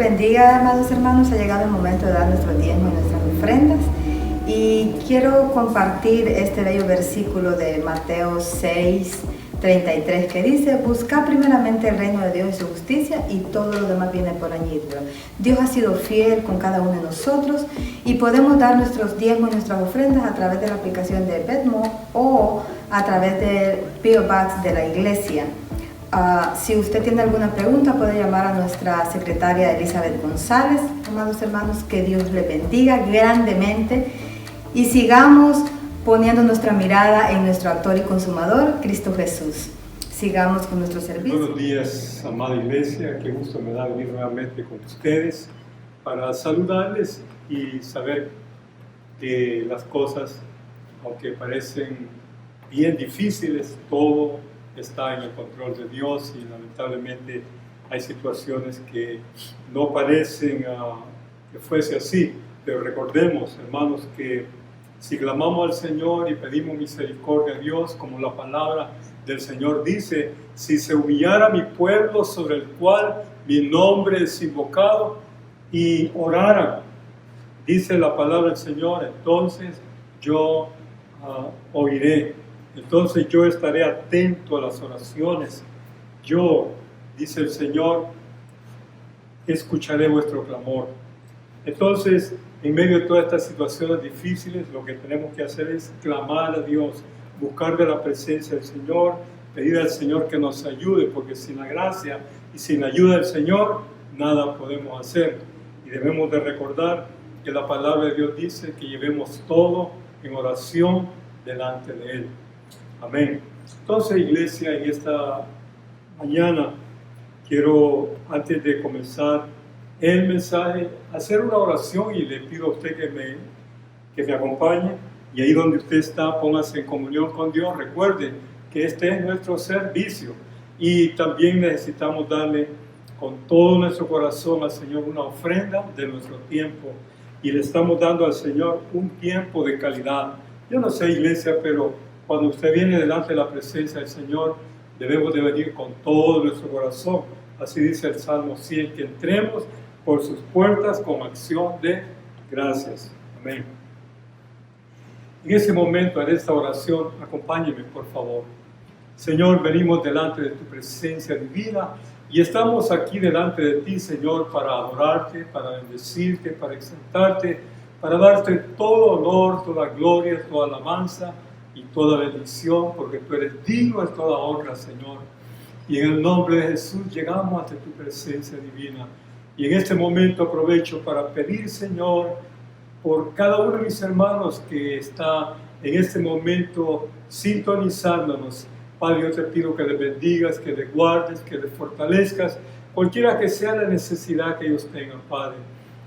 bendiga, amados hermanos. Ha llegado el momento de dar nuestro diezmo y nuestras ofrendas. Y quiero compartir este bello versículo de Mateo 6:33 que dice: buscad primeramente el reino de Dios y su justicia, y todo lo demás viene por añadidura. Dios ha sido fiel con cada uno de nosotros y podemos dar nuestros diezmos y nuestras ofrendas a través de la aplicación de Venmo o a través del P.O. Box de la iglesia. Si usted tiene alguna pregunta, puede llamar a nuestra secretaria Elizabeth González. Amados hermanos, que Dios le bendiga grandemente y sigamos poniendo nuestra mirada en nuestro autor y consumador, Cristo Jesús. Sigamos con nuestro servicio. Buenos días, amada iglesia. Qué gusto me da venir nuevamente con ustedes para saludarles y saber que las cosas, aunque parecen bien difíciles, todo está en el control de Dios y lamentablemente hay situaciones que no parecen que fuese así, pero recordemos, hermanos, que si clamamos al Señor y pedimos misericordia a Dios, como la palabra del Señor dice, si se humillara mi pueblo sobre el cual mi nombre es invocado y oraran, dice la palabra del Señor, entonces yo oiré, entonces yo estaré atento a las oraciones, yo, dice el Señor, escucharé vuestro clamor. Entonces, en medio de todas estas situaciones difíciles, lo que tenemos que hacer es clamar a Dios, buscar de la presencia del Señor, pedir al Señor que nos ayude, porque sin la gracia y sin la ayuda del Señor, nada podemos hacer. Y debemos de recordar que la palabra de Dios dice que llevemos todo en oración delante de Él. Amén. Entonces, iglesia, en esta mañana quiero, antes de comenzar el mensaje, hacer una oración y le pido a usted que me acompañe. Y ahí donde usted está, póngase en comunión con Dios. Recuerde que este es nuestro servicio y también necesitamos darle con todo nuestro corazón al Señor una ofrenda de nuestro tiempo. Y le estamos dando al Señor un tiempo de calidad. Yo no sé, iglesia, pero cuando usted viene delante de la presencia del Señor, debemos de venir con todo nuestro corazón. Así dice el Salmo 100, que entremos por sus puertas con acción de gracias. Amén. En ese momento, en esta oración, acompáñeme, por favor. Señor, venimos delante de tu presencia divina y estamos aquí delante de ti, Señor, para adorarte, para bendecirte, para exaltarte, para darte todo honor, toda gloria, toda alabanza y toda bendición, porque tú eres digno de toda honra, Señor. Y en el nombre de Jesús llegamos ante tu presencia divina. Y en este momento aprovecho para pedir, Señor, por cada uno de mis hermanos que está en este momento sintonizándonos. Padre, yo te pido que les bendigas, que les guardes, que les fortalezcas, cualquiera que sea la necesidad que ellos tengan, Padre.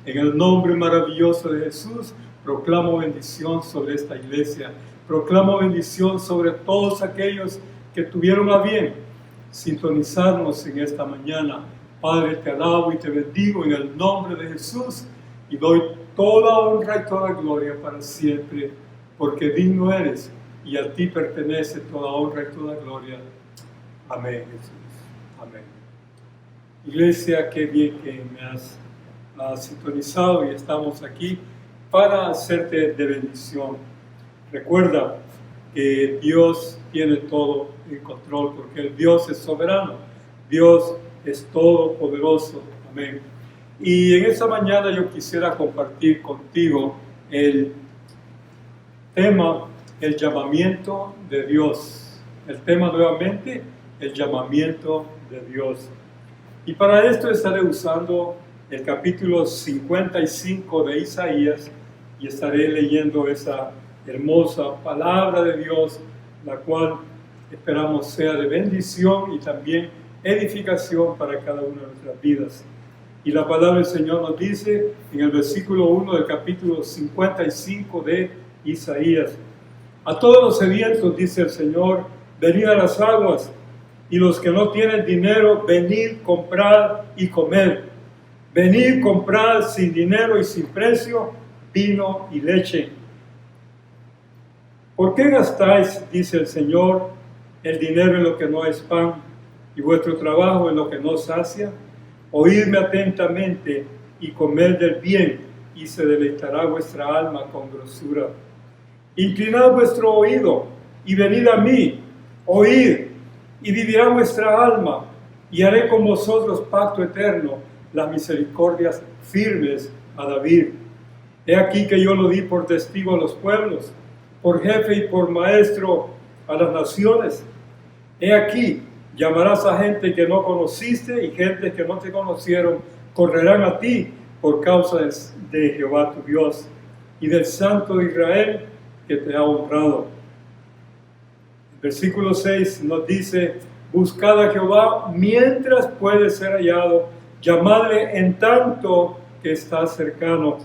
En el nombre maravilloso de Jesús, proclamo bendición sobre esta iglesia. Proclamo bendición sobre todos aquellos que tuvieron a bien sintonizarnos en esta mañana. Padre, te alabo y te bendigo en el nombre de Jesús y doy toda honra y toda gloria para siempre, porque digno eres y a ti pertenece toda honra y toda gloria. Amén, Jesús. Amén. Iglesia, qué bien que me has sintonizado y estamos aquí para hacerte de bendición. Recuerda que Dios tiene todo en control, porque el Dios es soberano, Dios es todopoderoso. Amén. Y en esta mañana yo quisiera compartir contigo el tema, el llamamiento de Dios. El tema nuevamente, el llamamiento de Dios. Y para esto estaré usando el capítulo 55 de Isaías y estaré leyendo esa hermosa palabra de Dios, la cual esperamos sea de bendición y también edificación para cada una de nuestras vidas. Y la palabra del Señor nos dice en el versículo 1 del capítulo 55 de Isaías: a todos los sedientos, dice el Señor, venid a las aguas, y los que no tienen dinero, venid, comprad y comed. Venid, comprad sin dinero y sin precio vino y leche. ¿Por qué gastáis, dice el Señor, el dinero en lo que no es pan y vuestro trabajo en lo que no sacia? Oídme atentamente y comed del bien, y se deleitará vuestra alma con grosura. Inclinad vuestro oído y venid a mí, oíd, y vivirá vuestra alma, y haré con vosotros pacto eterno, las misericordias firmes a David. He aquí que yo lo di por testigo a los pueblos, por jefe y por maestro a las naciones. He aquí, llamarás a gente que no conociste, y gente que no te conocieron correrán a ti por causa de Jehová tu Dios y del Santo de Israel, que te ha honrado. El versículo 6 nos dice: buscad a Jehová mientras puede ser hallado, llamadle en tanto que está cercano.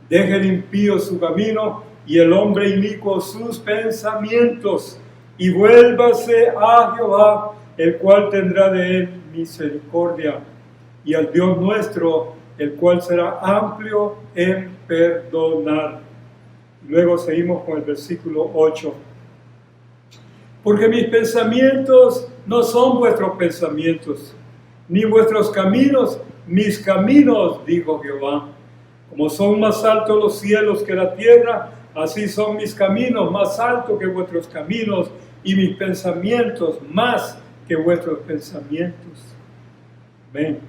Deje el impío su camino y el hombre inicuo sus pensamientos, y vuélvase a Jehová, el cual tendrá de él misericordia, y al Dios nuestro, el cual será amplio en perdonar. Luego seguimos con el versículo 8. Porque mis pensamientos no son vuestros pensamientos, ni vuestros caminos mis caminos, dijo Jehová. Como son más altos los cielos que la tierra, así son mis caminos más altos que vuestros caminos, y mis pensamientos más que vuestros pensamientos. Amén.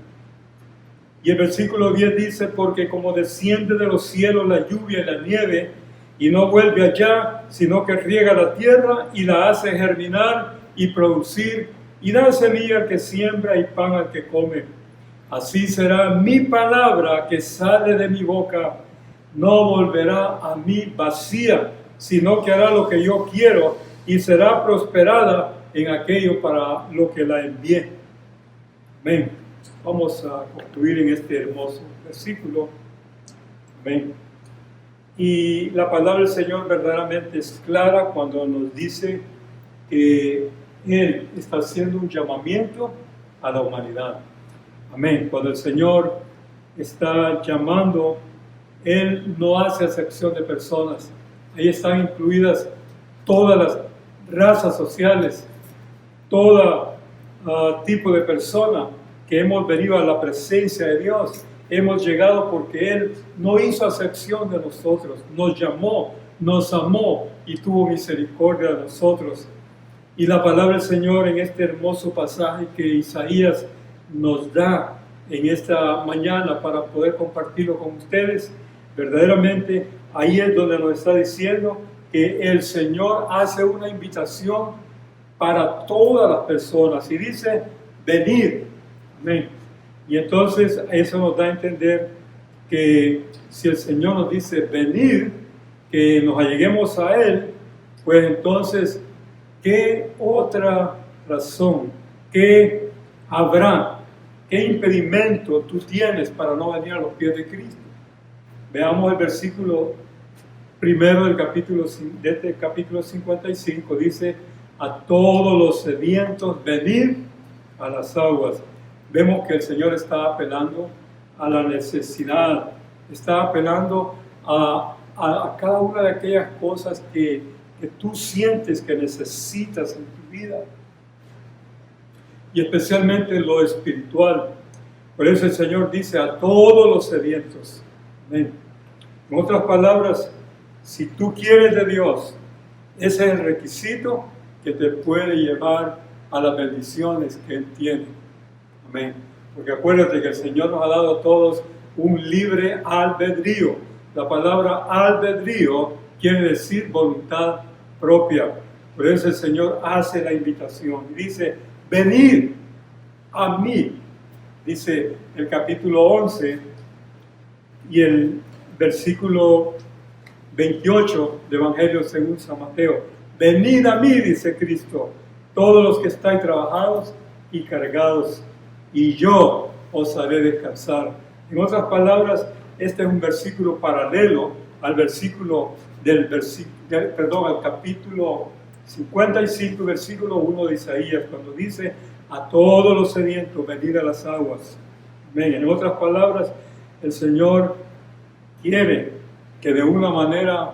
Y el versículo 10 dice: porque como desciende de los cielos la lluvia y la nieve, y no vuelve allá, sino que riega la tierra y la hace germinar y producir, y da semilla al que siembra y pan al que come. Así será mi palabra que sale de mi boca, no volverá a mí vacía, sino que hará lo que yo quiero y será prosperada en aquello para lo que la envié. Amén. Vamos a concluir en este hermoso versículo. Amén. Y la palabra del Señor verdaderamente es clara cuando nos dice que Él está haciendo un llamamiento a la humanidad. Amén. Cuando el Señor está llamando, Él no hace acepción de personas. Ahí están incluidas todas las razas sociales, todo tipo de persona que hemos venido a la presencia de Dios. Hemos llegado porque Él no hizo acepción de nosotros, nos llamó, nos amó y tuvo misericordia de nosotros. Y la palabra del Señor en este hermoso pasaje que Isaías nos da en esta mañana para poder compartirlo con ustedes, verdaderamente ahí es donde nos está diciendo que el Señor hace una invitación para todas las personas y dice: venid. Amén. Y entonces eso nos da a entender que si el Señor nos dice venir, que nos alleguemos a Él, pues entonces, ¿qué otra razón, qué habrá, qué impedimento tú tienes para no venir a los pies de Cristo? Veamos el versículo primero de este capítulo 55, dice: a todos los sedientos venid a las aguas. Vemos que el Señor está apelando a la necesidad, está apelando a cada una de aquellas cosas que tú sientes que necesitas en tu vida, y especialmente lo espiritual. Por eso el Señor dice: a todos los sedientos. Amén. En otras palabras, si tú quieres de Dios, ese es el requisito que te puede llevar a las bendiciones que Él tiene. Amén. Porque acuérdate que el Señor nos ha dado a todos un libre albedrío. La palabra albedrío quiere decir voluntad propia. Por eso el Señor hace la invitación y dice: venid a mí. Dice el capítulo 11 y el versículo 28 del Evangelio según San Mateo: venid a mí, dice Cristo, todos los que estáis trabajados y cargados, y yo os haré descansar. En otras palabras, este es un versículo paralelo al versículo al capítulo 55, versículo 1 de Isaías, cuando dice: a todos los sedientos, venid a las aguas. Amén. En otras palabras, el Señor quiere que de una manera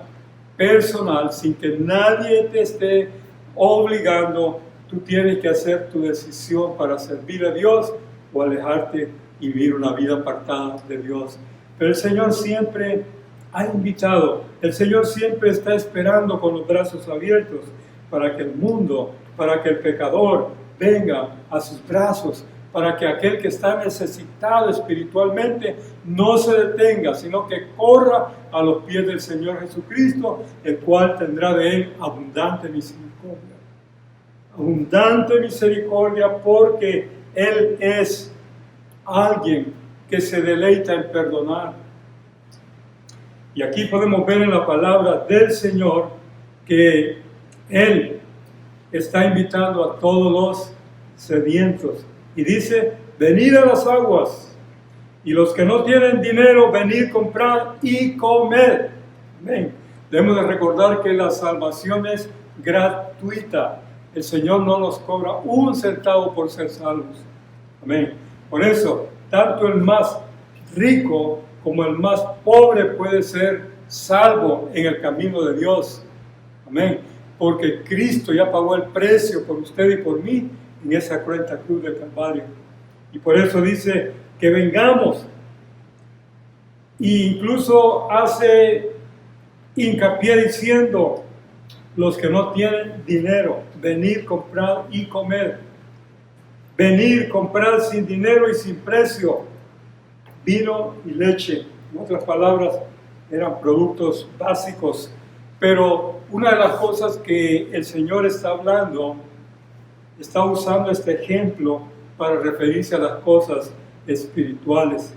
personal, sin que nadie te esté obligando, tú tienes que hacer tu decisión para servir a Dios o alejarte y vivir una vida apartada de Dios. Pero el Señor siempre ha invitado, el Señor siempre está esperando con los brazos abiertos para que el mundo, para que el pecador venga a sus brazos, para que aquel que está necesitado espiritualmente no se detenga, sino que corra a los pies del Señor Jesucristo, el cual tendrá de Él abundante misericordia. Abundante misericordia, porque Él es alguien que se deleita en perdonar. Y aquí podemos ver en la palabra del Señor que Él está invitando a todos los sedientos. Y dice, venid a las aguas, y los que no tienen dinero, venid, comprar y comer. Amén. Debemos de recordar que la salvación es gratuita. El Señor no nos cobra un centavo por ser salvos. Amén. Por eso, tanto el más rico como el más pobre puede ser salvo en el camino de Dios. Amén. Porque Cristo ya pagó el precio por usted y por mí en esa cruenta cruz del Calvario. Y por eso dice que vengamos. E incluso hace hincapié diciendo, los que no tienen dinero, venir, comprar y comer. Venir, comprar sin dinero y sin precio, vino y leche. En otras palabras, eran productos básicos. Pero una de las cosas que el Señor está hablando, está usando este ejemplo para referirse a las cosas espirituales.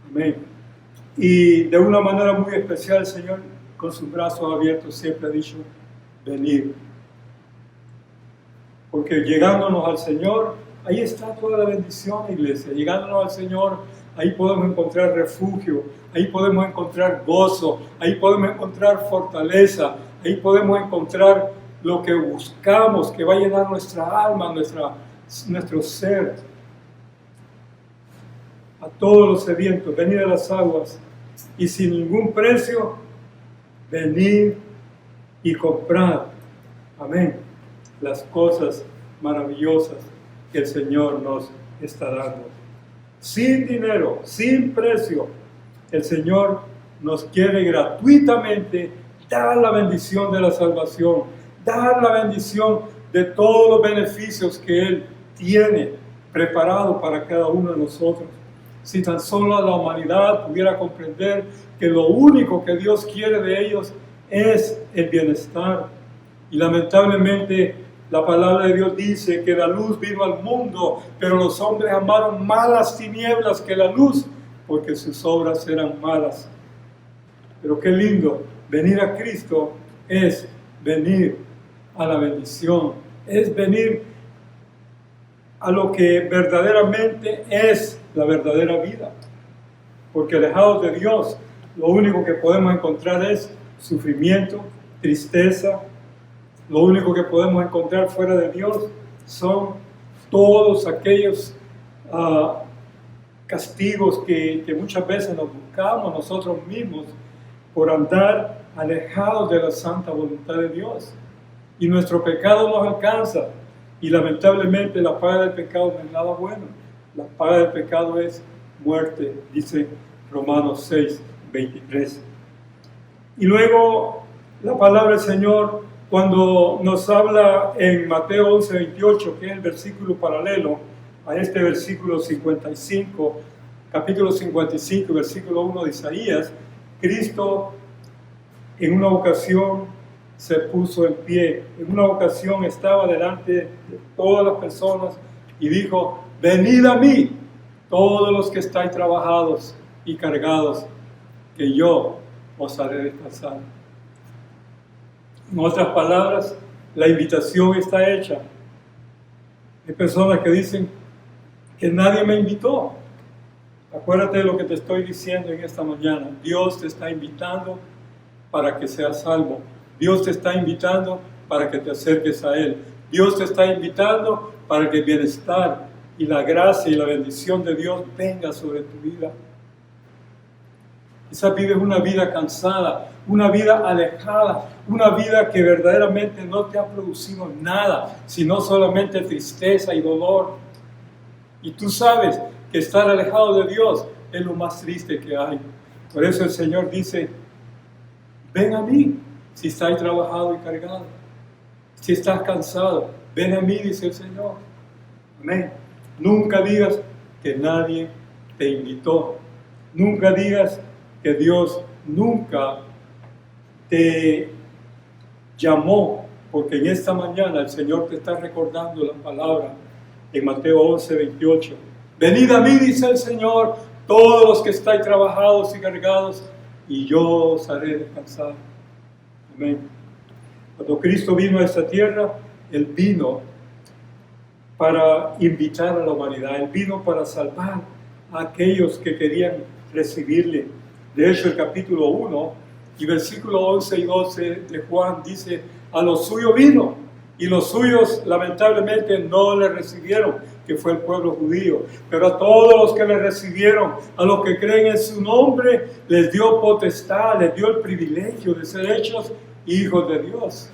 Amén. Y de una manera muy especial el Señor, con sus brazos abiertos, siempre ha dicho, venid. Porque llegándonos al Señor, ahí está toda la bendición, iglesia. Llegándonos al Señor, ahí podemos encontrar refugio, ahí podemos encontrar gozo, ahí podemos encontrar fortaleza, ahí podemos encontrar lo que buscamos, que va a llenar nuestra alma, nuestro ser. A todos los sedientos, venid a las aguas, y sin ningún precio, venid y comprad. Amén. Las cosas maravillosas que el Señor nos está dando. Sin dinero, sin precio, el Señor nos quiere gratuitamente dar la bendición de la salvación, dar la bendición de todos los beneficios que Él tiene preparado para cada uno de nosotros. Si tan solo la humanidad pudiera comprender que lo único que Dios quiere de ellos es el bienestar. Y lamentablemente la palabra de Dios dice que la luz vino al mundo, pero los hombres amaron más las tinieblas que la luz, porque sus obras eran malas. Pero qué lindo, venir a Cristo es venir a la bendición, es venir a lo que verdaderamente es la verdadera vida. Porque alejados de Dios, lo único que podemos encontrar es sufrimiento, tristeza. Lo único que podemos encontrar fuera de Dios son todos aquellos castigos que muchas veces nos buscamos nosotros mismos por andar alejados de la santa voluntad de Dios. Y nuestro pecado nos alcanza. Y lamentablemente la paga del pecado no es nada bueno. La paga del pecado es muerte, dice Romanos 6, 23. Y luego la palabra del Señor, cuando nos habla en Mateo 11, 28, que es el versículo paralelo a este versículo 55, capítulo 55, versículo 1 de Isaías, Cristo en una ocasión se puso en pie, en una ocasión estaba delante de todas las personas y dijo, venid a mí, todos los que estáis trabajados y cargados, que yo os haré descansar. En otras palabras, la invitación está hecha. Hay personas que dicen que nadie me invitó. Acuérdate de lo que te estoy diciendo en esta mañana. Dios te está invitando para que seas salvo. Dios te está invitando para que te acerques a Él. Dios te está invitando para que el bienestar y la gracia y la bendición de Dios venga sobre tu vida. Quizás vives una vida cansada, una vida alejada, una vida que verdaderamente no te ha producido nada, sino solamente tristeza y dolor. Y tú sabes que estar alejado de Dios es lo más triste que hay. Por eso el Señor dice, ven a mí si estás trabajado y cargado. Si estás cansado, ven a mí, dice el Señor. Amén. Nunca digas que nadie te invitó. Nunca digas que Dios nunca te llamó, porque en esta mañana el Señor te está recordando la palabra en Mateo 11, 28. Venid a mí, dice el Señor, todos los que estáis trabajados y cargados, y yo os haré descansar. Amén. Cuando Cristo vino a esta tierra, Él vino para invitar a la humanidad, Él vino para salvar a aquellos que querían recibirle. De hecho, el capítulo 1 y versículos 11 y 12 de Juan dice, a los suyos vino, y los suyos lamentablemente no le recibieron, que fue el pueblo judío. Pero a todos los que le recibieron, a los que creen en su nombre, les dio potestad, les dio el privilegio de ser hechos hijos de Dios.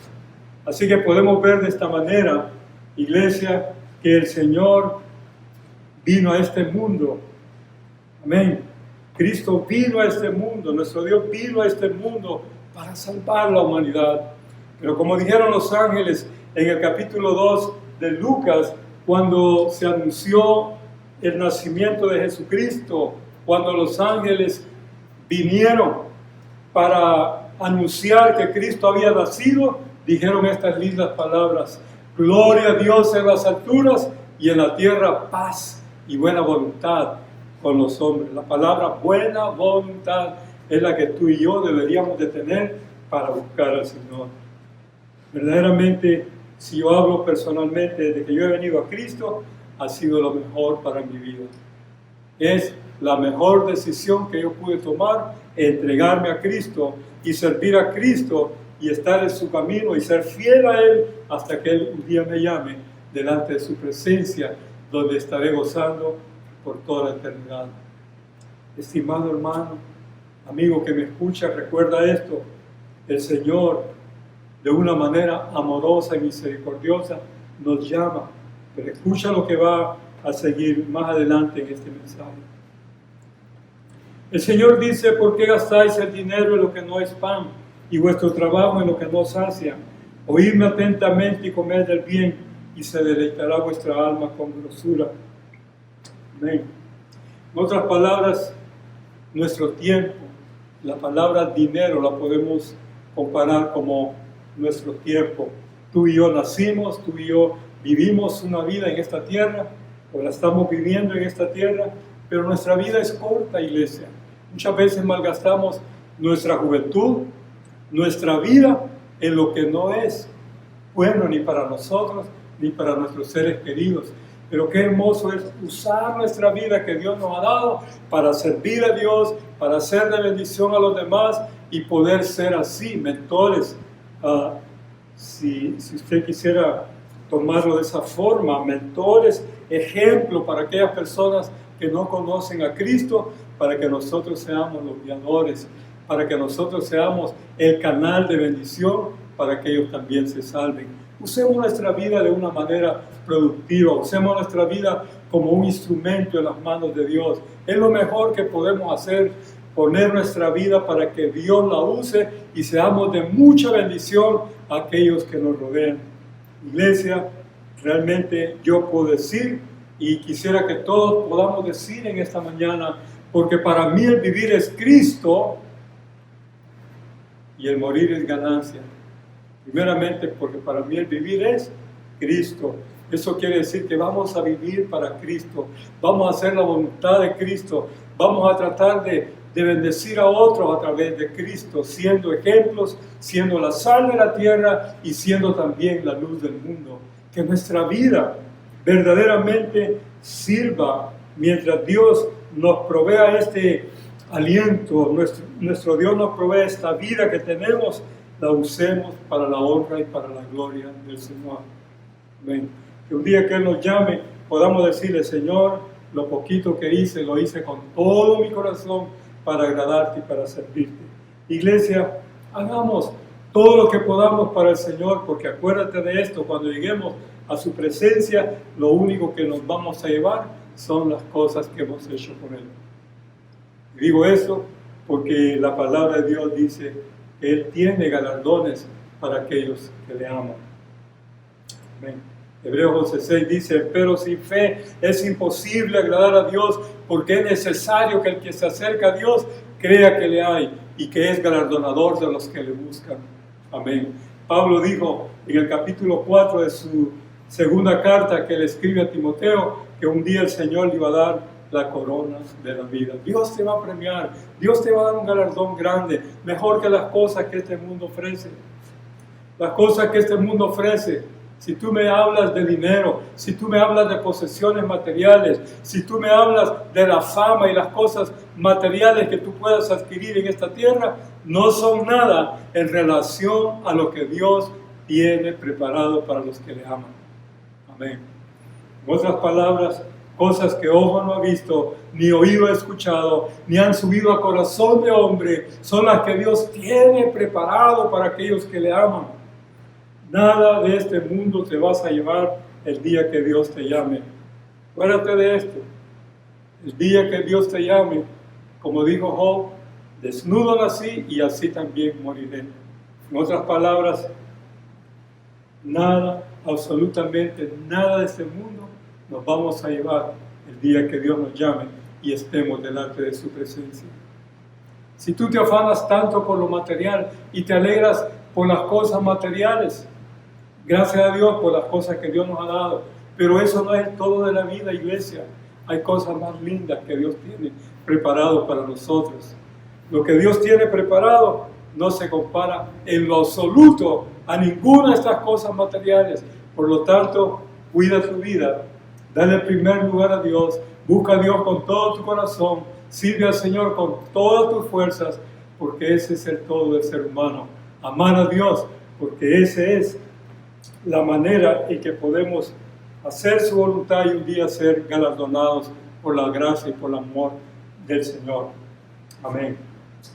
Así que podemos ver de esta manera, iglesia, que el Señor vino a este mundo. Amén. Cristo vino a este mundo, nuestro Dios vino a este mundo para salvar la humanidad. Pero como dijeron los ángeles en el capítulo 2 de Lucas, cuando se anunció el nacimiento de Jesucristo, cuando los ángeles vinieron para anunciar que Cristo había nacido, dijeron estas lindas palabras: gloria a Dios en las alturas y en la tierra paz y buena voluntad con los hombres. La palabra buena voluntad es la que tú y yo deberíamos de tener para buscar al Señor. Verdaderamente, si yo hablo personalmente, desde que yo he venido a Cristo, ha sido lo mejor para mi vida. Es la mejor decisión que yo pude tomar, entregarme a Cristo y servir a Cristo y estar en su camino y ser fiel a Él hasta que Él un día me llame delante de su presencia, donde estaré gozando por toda la eternidad. Estimado hermano, amigo que me escucha, recuerda esto: el Señor, de una manera amorosa y misericordiosa, nos llama. Pero escucha lo que va a seguir más adelante en este mensaje. El Señor dice: ¿por qué gastáis el dinero en lo que no es pan y vuestro trabajo en lo que no sacia? Oídme atentamente y comed del bien, y se deleitará vuestra alma con grosura. Amén. En otras palabras, nuestro tiempo, la palabra dinero la podemos comparar como nuestro tiempo. Tú y yo nacimos, tú y yo vivimos una vida en esta tierra, o la estamos viviendo en esta tierra, pero nuestra vida es corta, iglesia. Muchas veces malgastamos nuestra juventud, nuestra vida en lo que no es bueno ni para nosotros ni para nuestros seres queridos. Pero qué hermoso es usar nuestra vida que Dios nos ha dado para servir a Dios, para ser de bendición a los demás y poder ser así, mentores. Si usted quisiera tomarlo de esa forma, mentores, ejemplo para aquellas personas que no conocen a Cristo, para que nosotros seamos los guiadores, para que nosotros seamos el canal de bendición para que ellos también se salven. Usemos nuestra vida de una manera productiva, usemos nuestra vida como un instrumento en las manos de Dios. Es lo mejor que podemos hacer, poner nuestra vida para que Dios la use y seamos de mucha bendición a aquellos que nos rodean. Iglesia, realmente yo puedo decir, y quisiera que todos podamos decir en esta mañana, porque para mí el vivir es Cristo y el morir es ganancia. Primeramente porque para mí el vivir es Cristo. Eso quiere decir que vamos a vivir para Cristo, vamos a hacer la voluntad de Cristo, vamos a tratar de bendecir a otros a través de Cristo, siendo ejemplos, siendo la sal de la tierra y siendo también la luz del mundo. Que nuestra vida verdaderamente sirva mientras Dios nos provea este aliento, nuestro Dios nos provee esta vida que tenemos, la usemos para la honra y para la gloria del Señor. Amén. Que un día que Él nos llame podamos decirle: Señor, lo poquito que hice, lo hice con todo mi corazón para agradarte y para servirte. Iglesia, hagamos todo lo que podamos para el Señor, porque acuérdate de esto: cuando lleguemos a su presencia, lo único que nos vamos a llevar son las cosas que hemos hecho con Él. Y digo eso porque la palabra de Dios dice que Él tiene galardones para aquellos que le aman. Amén. Hebreos 11:6 dice: pero sin fe es imposible agradar a Dios, porque es necesario que el que se acerca a Dios crea que le hay y que es galardonador de los que le buscan. Amén. Pablo dijo en el capítulo 4 de su segunda carta que le escribe a Timoteo que un día el Señor le iba a dar la corona de la vida. Dios te va a premiar, Dios te va a dar un galardón grande, mejor que las cosas que este mundo ofrece. las cosas que este mundo ofrece. Si tú me hablas de dinero, si tú me hablas de posesiones materiales, si tú me hablas de la fama y las cosas materiales que tú puedas adquirir en esta tierra, no son nada en relación a lo que Dios tiene preparado para los que le aman. Amén. En otras palabras, cosas que ojo no ha visto, ni oído ha escuchado, ni han subido a corazón de hombre, son las que Dios tiene preparado para aquellos que le aman. Nada de este mundo te vas a llevar el día que Dios te llame. Acuérdate de esto. El día que Dios te llame, como dijo Job, desnudo nací y así también moriré. En otras palabras, nada, absolutamente nada de este mundo nos vamos a llevar el día que Dios nos llame y estemos delante de su presencia. Si tú te afanas tanto por lo material y te alegras por las cosas materiales, gracias a Dios por las cosas que Dios nos ha dado, pero eso no es el todo de la vida, iglesia. Hay cosas más lindas que Dios tiene preparado para nosotros. Lo que Dios tiene preparado no se compara en lo absoluto a ninguna de estas cosas materiales. Por lo tanto, cuida tu vida, dale el primer lugar a Dios, busca a Dios con todo tu corazón, sirve al Señor con todas tus fuerzas, porque ese es el todo del ser humano. Amar a Dios, porque ese es la manera en que podemos hacer su voluntad y un día ser galardonados por la gracia y por el amor del Señor. Amén.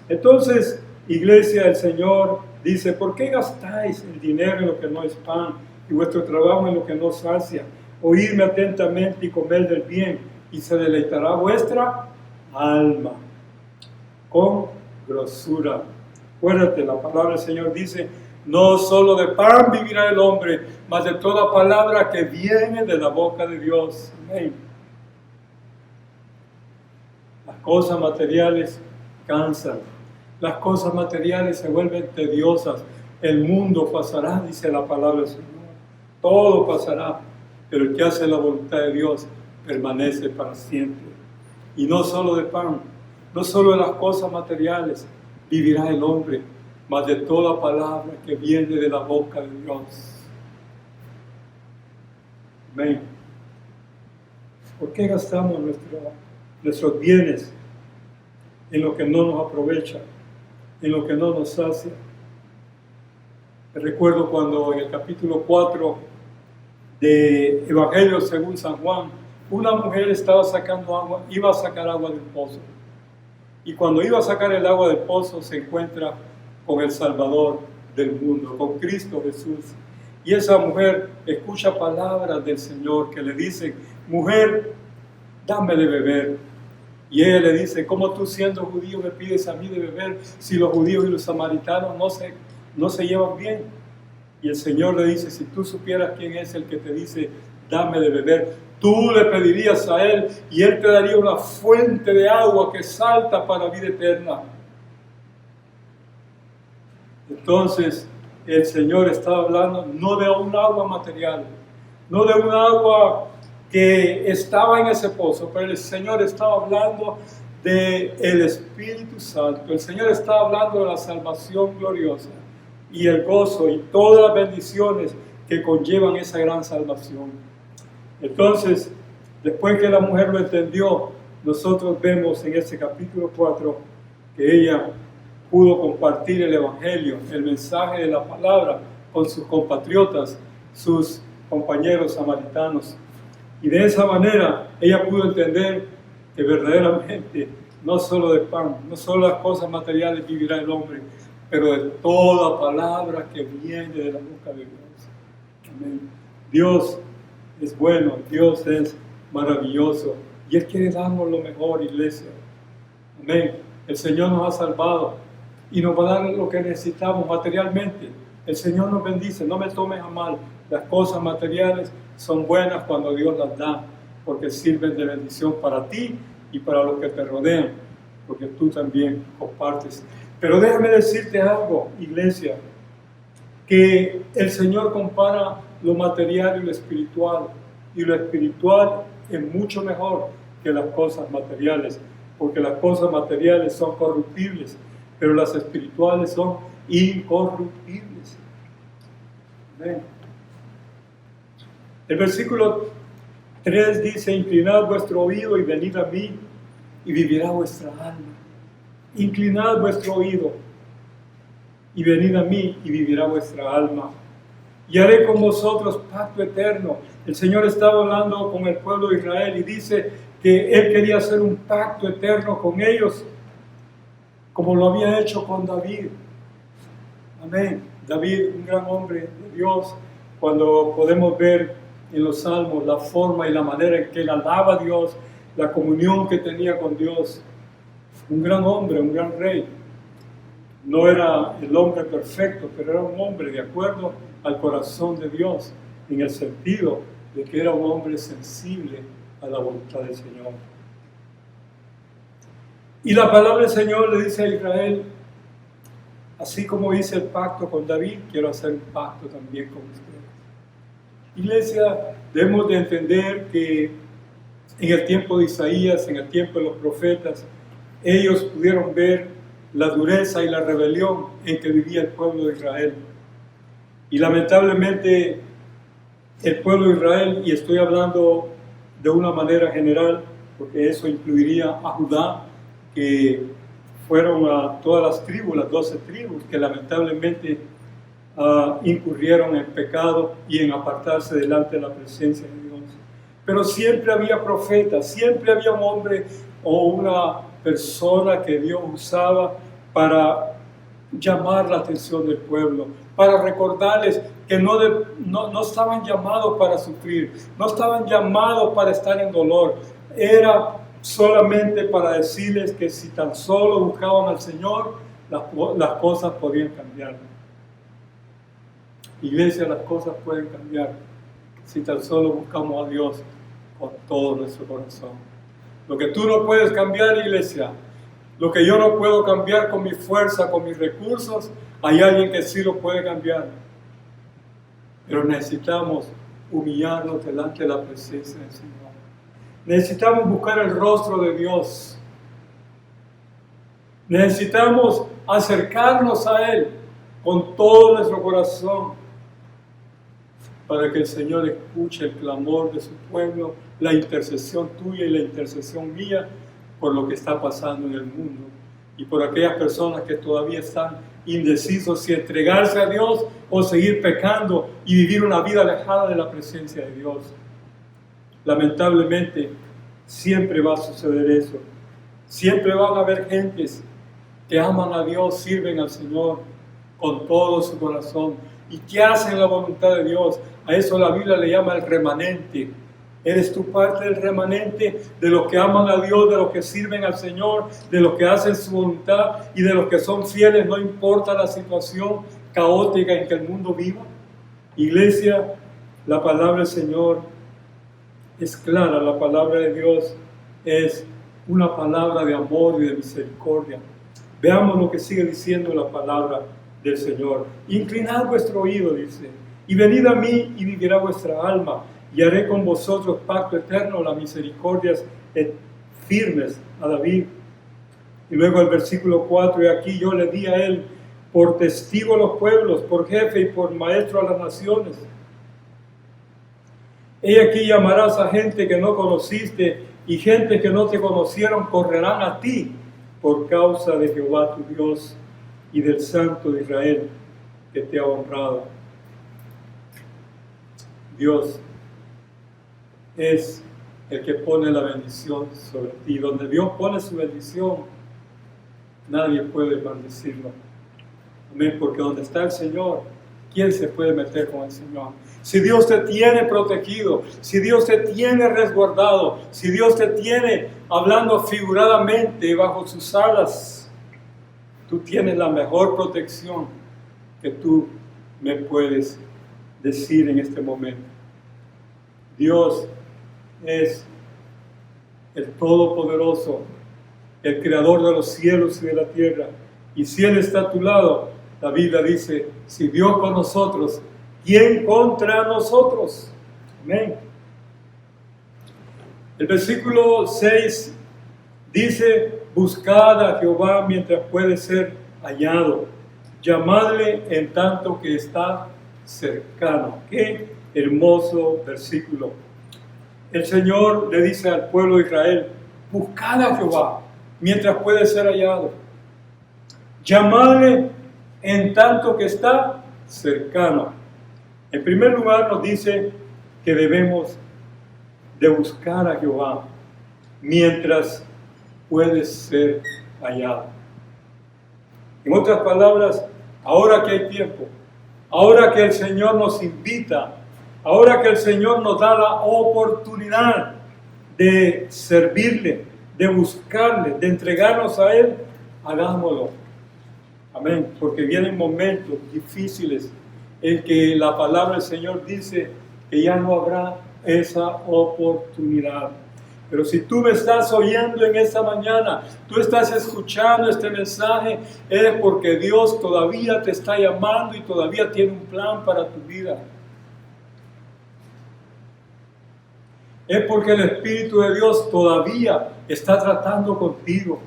Entonces, iglesia, el Señor dice: ¿por qué gastáis el dinero en lo que no es pan y vuestro trabajo en lo que no sacia? Oídme atentamente y comed del bien, y se deleitará vuestra alma con grosura. Acuérdate, la palabra del Señor dice: no solo de pan vivirá el hombre, mas de toda palabra que viene de la boca de Dios. Amén. Las cosas materiales cansan. Las cosas materiales se vuelven tediosas. El mundo pasará, dice la palabra del Señor. Todo pasará, pero el que hace la voluntad de Dios permanece para siempre. Y no solo de pan, no solo de las cosas materiales vivirá el hombre, mas de toda palabra que viene de la boca de Dios. Amén. ¿Por qué gastamos nuestros bienes en lo que no nos aprovecha, en lo que no nos sacia? Recuerdo cuando en el capítulo 4 de Evangelio según San Juan, una mujer estaba sacando agua, iba a sacar agua del pozo. Y cuando iba a sacar el agua del pozo se encuentra con el Salvador del mundo, con Cristo Jesús. Y esa mujer escucha palabras del Señor que le dicen: mujer, dame de beber. Y ella le dice: ¿cómo tú siendo judío me pides a mí de beber si los judíos y los samaritanos no se llevan bien? Y el Señor le dice: si tú supieras quién es el que te dice dame de beber, tú le pedirías a Él y Él te daría una fuente de agua que salta para vida eterna. Entonces el Señor estaba hablando no de un agua material, no de un agua que estaba en ese pozo, pero el Señor estaba hablando del Espíritu Santo. El Señor estaba hablando de la salvación gloriosa y el gozo y todas las bendiciones que conllevan esa gran salvación. Entonces, después que la mujer lo entendió, nosotros vemos en este capítulo 4 que ella pudo compartir el Evangelio, el mensaje de la palabra con sus compatriotas, sus compañeros samaritanos. Y de esa manera ella pudo entender que verdaderamente no solo de pan, no solo las cosas materiales vivirá el hombre, pero de toda palabra que viene de la boca de Dios. Amén. Dios es bueno, Dios es maravilloso y Él quiere darnos lo mejor, iglesia. Amén. El Señor nos ha salvado y nos va a dar lo que necesitamos materialmente. El Señor nos bendice, no me tomes a mal. Las cosas materiales son buenas cuando Dios las da, porque sirven de bendición para ti y para los que te rodean, porque tú también compartes. Pero déjame decirte algo, iglesia, que el Señor compara lo material y lo espiritual es mucho mejor que las cosas materiales, porque las cosas materiales son corruptibles, pero las espirituales son incorruptibles. Amén. El versículo 3 dice: inclinad vuestro oído y venid a mí, y vivirá vuestra alma. Inclinad vuestro oído y venid a mí, y vivirá vuestra alma. Y haré con vosotros pacto eterno. El Señor estaba hablando con el pueblo de Israel y dice que Él quería hacer un pacto eterno con ellos, como lo había hecho con David. Amén. David, un gran hombre de Dios, cuando podemos ver en los salmos la forma y la manera en que él alaba a Dios, la comunión que tenía con Dios. Un gran hombre, un gran rey. No era el hombre perfecto, pero era un hombre de acuerdo al corazón de Dios, en el sentido de que era un hombre sensible a la voluntad del Señor. Y la palabra del Señor le dice a Israel: así como hice el pacto con David, quiero hacer un pacto también con ustedes. Iglesia, debemos de entender que en el tiempo de Isaías, en el tiempo de los profetas, ellos pudieron ver la dureza y la rebelión en que vivía el pueblo de Israel. Y lamentablemente el pueblo de Israel, y estoy hablando de una manera general, porque eso incluiría a Judá, que fueron a todas las tribus, las 12 tribus, que lamentablemente incurrieron en pecado y en apartarse delante de la presencia de Dios. Pero siempre había profetas, siempre había un hombre o una persona que Dios usaba para llamar la atención del pueblo, para recordarles que no estaban llamados para sufrir, no estaban llamados para estar en dolor. Era solamente para decirles que si tan solo buscaban al Señor, las cosas podían cambiar. Iglesia, las cosas pueden cambiar si tan solo buscamos a Dios con todo nuestro corazón. Lo que tú no puedes cambiar, iglesia, lo que yo no puedo cambiar con mi fuerza, con mis recursos, hay alguien que sí lo puede cambiar. Pero necesitamos humillarnos delante de la presencia del Señor. Necesitamos buscar el rostro de Dios. Necesitamos acercarnos a Él con todo nuestro corazón, para que el Señor escuche el clamor de su pueblo, la intercesión tuya y la intercesión mía por lo que está pasando en el mundo, y por aquellas personas que todavía están indecisos si entregarse a Dios o seguir pecando y vivir una vida alejada de la presencia de Dios. Lamentablemente, siempre va a suceder eso. Siempre van a haber gentes que aman a Dios, sirven al Señor con todo su corazón y que hacen la voluntad de Dios. A eso la Biblia le llama el remanente. Eres tú parte del remanente, de los que aman a Dios, de los que sirven al Señor, de los que hacen su voluntad y de los que son fieles, no importa la situación caótica en que el mundo viva. Iglesia, la palabra del Señor es clara, la palabra de Dios es una palabra de amor y de misericordia. Veamos lo que sigue diciendo la palabra del Señor. Inclinad vuestro oído, dice, y venid a mí y vivirá vuestra alma, y haré con vosotros pacto eterno, las misericordias firmes a David. Y luego el versículo 4, y aquí yo le di a él por testigo a los pueblos, por jefe y por maestro a las naciones. He aquí llamarás a gente que no conociste, y gente que no te conocieron correrán a ti por causa de Jehová tu Dios y del Santo de Israel que te ha honrado. Dios es el que pone la bendición sobre ti. Donde Dios pone su bendición, nadie puede maldecirlo. Amén, porque donde está el Señor, ¿quién se puede meter con el Señor? Si Dios te tiene protegido, si Dios te tiene resguardado, si Dios te tiene hablando figuradamente bajo sus alas, tú tienes la mejor protección que tú me puedes decir en este momento. Dios es el Todopoderoso, el Creador de los cielos y de la tierra. Y si Él está a tu lado, la Biblia dice, si Dios con nosotros, ¿quién contra nosotros? Amén. El versículo 6 dice, buscad a Jehová mientras puede ser hallado, llamadle en tanto que está cercano. Qué hermoso versículo. El Señor le dice al pueblo de Israel: buscad a Jehová mientras puede ser hallado. Llamadle en tanto que está cercano. En primer lugar nos dice que debemos de buscar a Jehová mientras puede ser hallado. En otras palabras, ahora que hay tiempo, ahora que el Señor nos invita, ahora que el Señor nos da la oportunidad de servirle, de buscarle, de entregarnos a Él, hagámoslo. Amén. Porque vienen momentos difíciles en que la palabra del Señor dice que ya no habrá esa oportunidad. Pero si tú me estás oyendo en esta mañana, tú estás escuchando este mensaje, es porque Dios todavía te está llamando y todavía tiene un plan para tu vida. Es porque el Espíritu de Dios todavía está tratando contigo.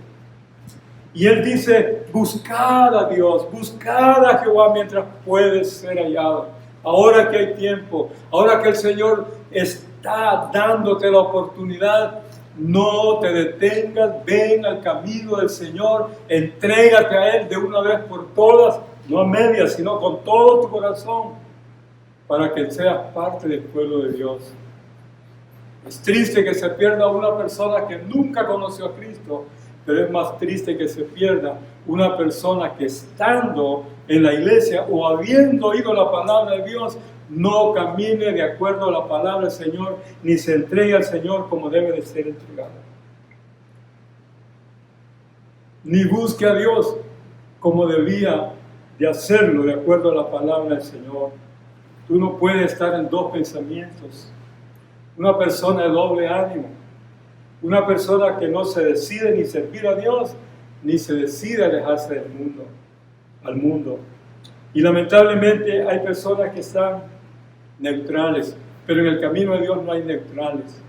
Y Él dice: buscad a Dios, buscad a Jehová mientras puedes ser hallado. Ahora que hay tiempo, ahora que el Señor está dándote la oportunidad, no te detengas, ven al camino del Señor, entrégate a Él de una vez por todas, no a medias, sino con todo tu corazón, para que seas parte del pueblo de Dios. Es triste que se pierda una persona que nunca conoció a Cristo, pero es más triste que se pierda una persona que estando en la iglesia o habiendo oído la palabra de Dios, no camine de acuerdo a la palabra del Señor, ni se entregue al Señor como debe de ser entregado. Ni busque a Dios como debía de hacerlo de acuerdo a la palabra del Señor. Tú no puedes estar en dos pensamientos. Una persona de doble ánimo. Una persona que no se decide ni servir a Dios, ni se decide alejarse del mundo, al mundo. Y lamentablemente hay personas que están neutrales, pero en el camino de Dios no hay neutrales.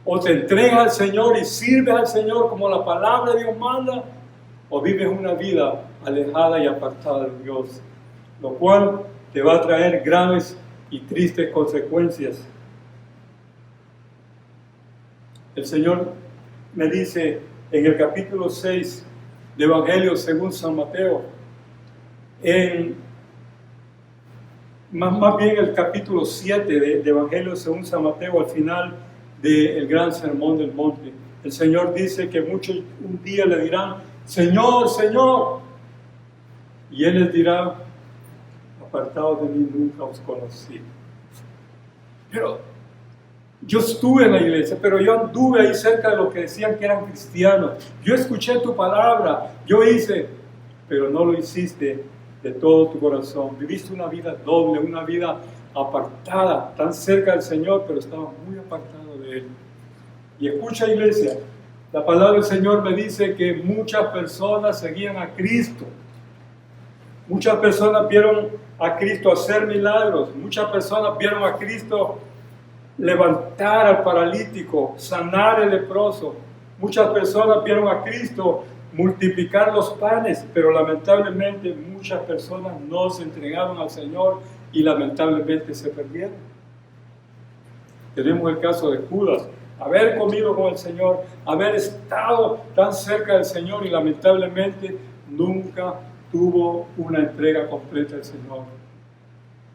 O te entregas al Señor y sirves al Señor como la palabra de Dios manda, o vives una vida alejada y apartada de Dios, lo cual te va a traer graves y tristes consecuencias. El Señor me dice en el capítulo 6 de Evangelio según San Mateo, más bien el capítulo 7 de Evangelio según San Mateo, al final del gran sermón del monte, el Señor dice que muchos un día le dirán: Señor, Señor, y Él les dirá: apartados de mí, nunca os conocí. Pero yo estuve en la iglesia, pero yo anduve ahí cerca de los que decían que eran cristianos. Yo escuché tu palabra, yo hice, pero no lo hiciste de todo tu corazón. Viviste una vida doble, una vida apartada, tan cerca del Señor, pero estaba muy apartado de Él. Y escucha, iglesia, la palabra del Señor me dice que muchas personas seguían a Cristo. Muchas personas vieron a Cristo hacer milagros. Muchas personas vieron a Cristo levantar al paralítico, sanar al leproso. Muchas personas vieron a Cristo multiplicar los panes, pero lamentablemente muchas personas no se entregaron al Señor y lamentablemente se perdieron. Tenemos el caso de Judas, haber comido con el Señor, haber estado tan cerca del Señor y lamentablemente nunca tuvo una entrega completa al Señor.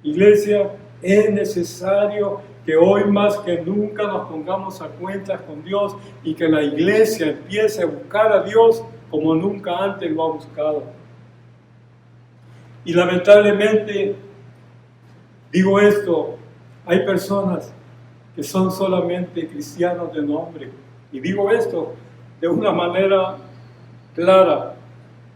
Iglesia, es necesario que hoy más que nunca nos pongamos a cuentas con Dios y que la iglesia empiece a buscar a Dios como nunca antes lo ha buscado. Y lamentablemente, digo esto, hay personas que son solamente cristianos de nombre. Y digo esto de una manera clara.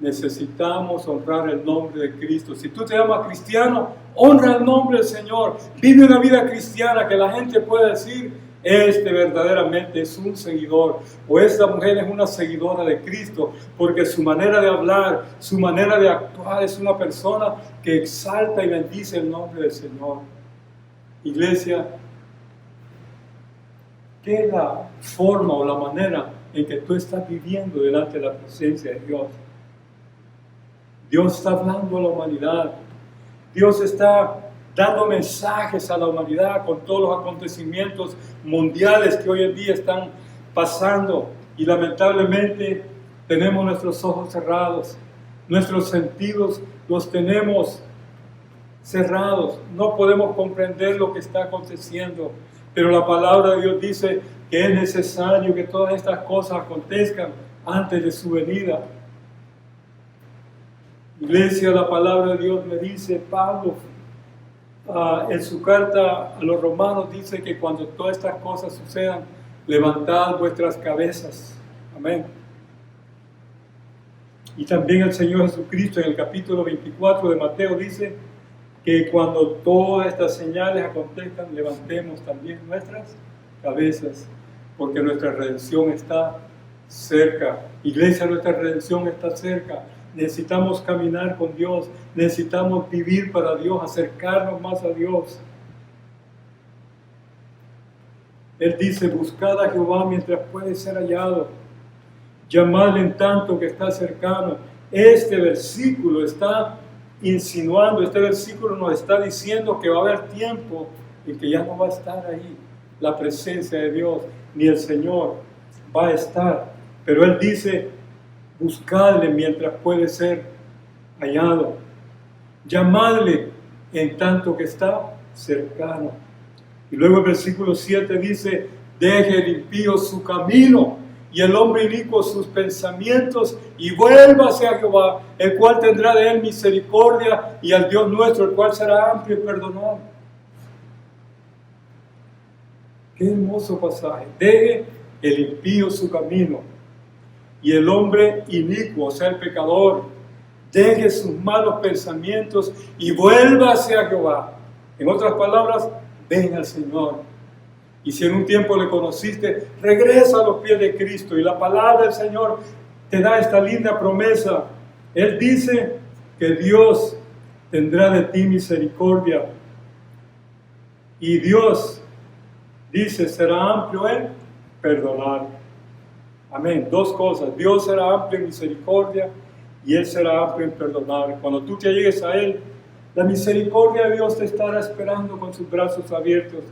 Necesitamos honrar el nombre de Cristo. Si tú te llamas cristiano, honra el nombre del Señor. Vive una vida cristiana que la gente pueda decir: este verdaderamente es un seguidor, o esta mujer es una seguidora de Cristo, porque su manera de hablar, su manera de actuar es una persona que exalta y bendice el nombre del Señor. Iglesia, ¿qué es la forma o la manera en que tú estás viviendo delante de la presencia de Dios? Dios está hablando a la humanidad. Dios está dando mensajes a la humanidad con todos los acontecimientos mundiales que hoy en día están pasando. Y lamentablemente tenemos nuestros ojos cerrados, nuestros sentidos los tenemos cerrados, no podemos comprender lo que está aconteciendo, pero la palabra de Dios dice que es necesario que todas estas cosas acontezcan antes de su venida. Iglesia, la palabra de Dios me dice, Pablo, en su carta a los romanos dice que cuando todas estas cosas sucedan, levantad vuestras cabezas. Amén. Y también el Señor Jesucristo en el capítulo 24 de Mateo dice que cuando todas estas señales acontezcan, levantemos también nuestras cabezas, porque nuestra redención está cerca. Iglesia, nuestra redención está cerca. Necesitamos caminar con Dios, necesitamos vivir para Dios, acercarnos más a Dios. Él dice, buscad a Jehová mientras puede ser hallado, llamadle en tanto que está cercano. Este versículo está insinuando, este versículo nos está diciendo que va a haber tiempo en que ya no va a estar ahí la presencia de Dios, ni el Señor va a estar. Pero Él dice, buscadle mientras puede ser hallado, llamadle en tanto que está cercano. Y luego el versículo 7 dice, deje el impío su camino y el hombre inicuo sus pensamientos y vuélvase a Jehová, el cual tendrá de él misericordia, y al Dios nuestro, el cual será amplio y perdonado. Qué hermoso pasaje. Deje el impío su camino y el hombre inicuo, o sea, el pecador, deje sus malos pensamientos y vuélvase a Jehová. En otras palabras, ven al Señor. Y si en un tiempo le conociste, regresa a los pies de Cristo. Y la palabra del Señor te da esta linda promesa. Él dice que Dios tendrá de ti misericordia. Y Dios dice, será amplio en perdonar. Amén. Dos cosas. Dios será amplio en misericordia y Él será amplio en perdonar. Cuando tú te llegues a Él, la misericordia de Dios te estará esperando con sus brazos abiertos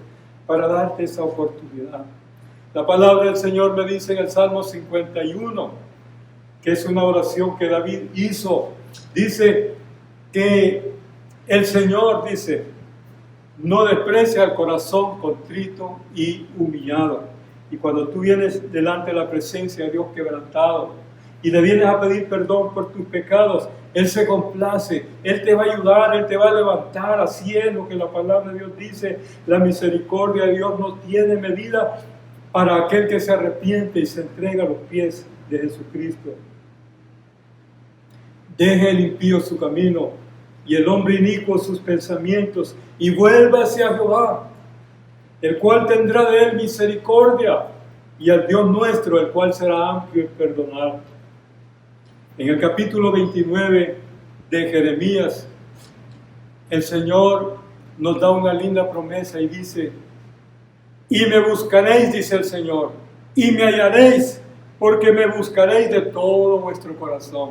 para darte esa oportunidad. La palabra del Señor me dice en el Salmo 51, que es una oración que David hizo. Dice que el Señor, dice, no desprecia el corazón contrito y humillado. Y cuando tú vienes delante de la presencia de Dios quebrantado y le vienes a pedir perdón por tus pecados, Él se complace, Él te va a ayudar, Él te va a levantar. Así es lo que la palabra de Dios dice. La misericordia de Dios no tiene medida para aquel que se arrepiente y se entrega a los pies de Jesucristo. Deje el impío su camino y el hombre inicuo sus pensamientos y vuélvase a Jehová, el cual tendrá de él misericordia, y al Dios nuestro, el cual será amplio en perdonar. En el capítulo 29 de Jeremías, el Señor nos da una linda promesa y dice, y me buscaréis, dice el Señor, y me hallaréis, porque me buscaréis de todo vuestro corazón.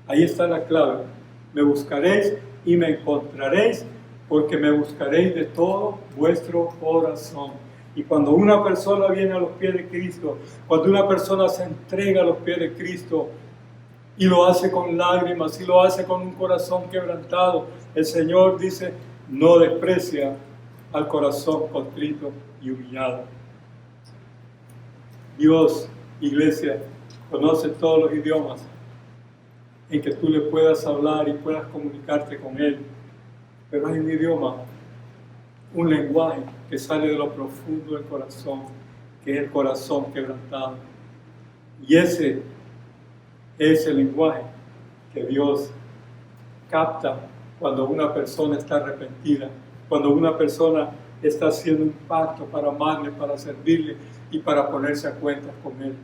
Ahí está la clave. Me buscaréis y me encontraréis, porque me buscaréis de todo vuestro corazón. Y cuando una persona viene a los pies de Cristo, cuando una persona se entrega a los pies de Cristo, y lo hace con lágrimas, y lo hace con un corazón quebrantado, el Señor dice, no desprecia al corazón contrito y humillado. Dios, iglesia, conoce todos los idiomas en que tú le puedas hablar y puedas comunicarte con Él. Pero hay un idioma, un lenguaje que sale de lo profundo del corazón, que es el corazón quebrantado. Y ese es el lenguaje que Dios capta cuando una persona está arrepentida, cuando una persona está haciendo un pacto para amarle, para servirle y para ponerse a cuentas con Él.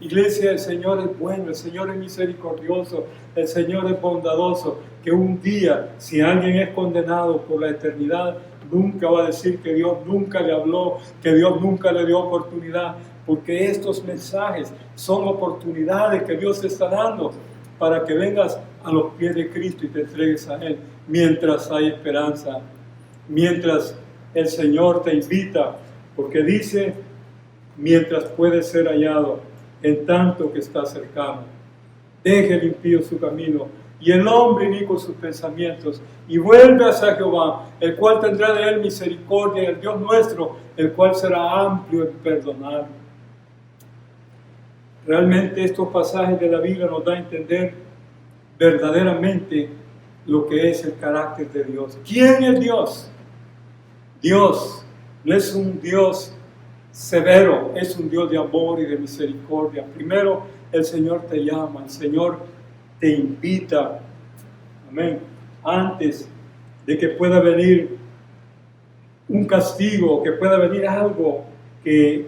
Iglesia, el Señor es bueno, el Señor es misericordioso, el Señor es bondadoso, que un día, si alguien es condenado por la eternidad, nunca va a decir que Dios nunca le habló, que Dios nunca le dio oportunidad, porque estos mensajes son oportunidades que Dios te está dando para que vengas a los pies de Cristo y te entregues a Él mientras hay esperanza. mientras el Señor te invita, porque dice, mientras puede ser hallado, en tanto que está cercano. Deje el impío su camino y el hombre inicuo sus pensamientos, y vuelve hacia Jehová, el cual tendrá de él misericordia, y el Dios nuestro, el cual será amplio en perdonar. Realmente estos pasajes de la Biblia nos dan a entender verdaderamente lo que es el carácter de Dios. ¿Quién es Dios? Dios no es un Dios severo, es un Dios de amor y de misericordia. Primero, el Señor te llama, el Señor te invita. Amén. Antes de que pueda venir un castigo, que pueda venir algo que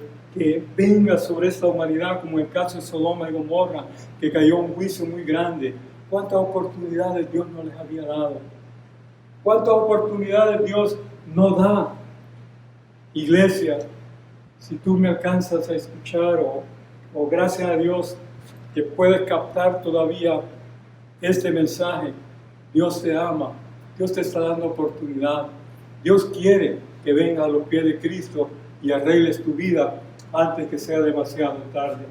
venga sobre esta humanidad, como el caso de Sodoma y Gomorra, que cayó un juicio muy grande. ¿Cuántas oportunidades Dios no les había dado? ¿Cuántas oportunidades Dios no da? Iglesia, si tú me alcanzas a escuchar, o gracias a Dios que puedes captar todavía este mensaje, Dios te ama, Dios te está dando oportunidad. Dios quiere que vengas a los pies de Cristo y arregles tu vida antes que sea demasiado tarde.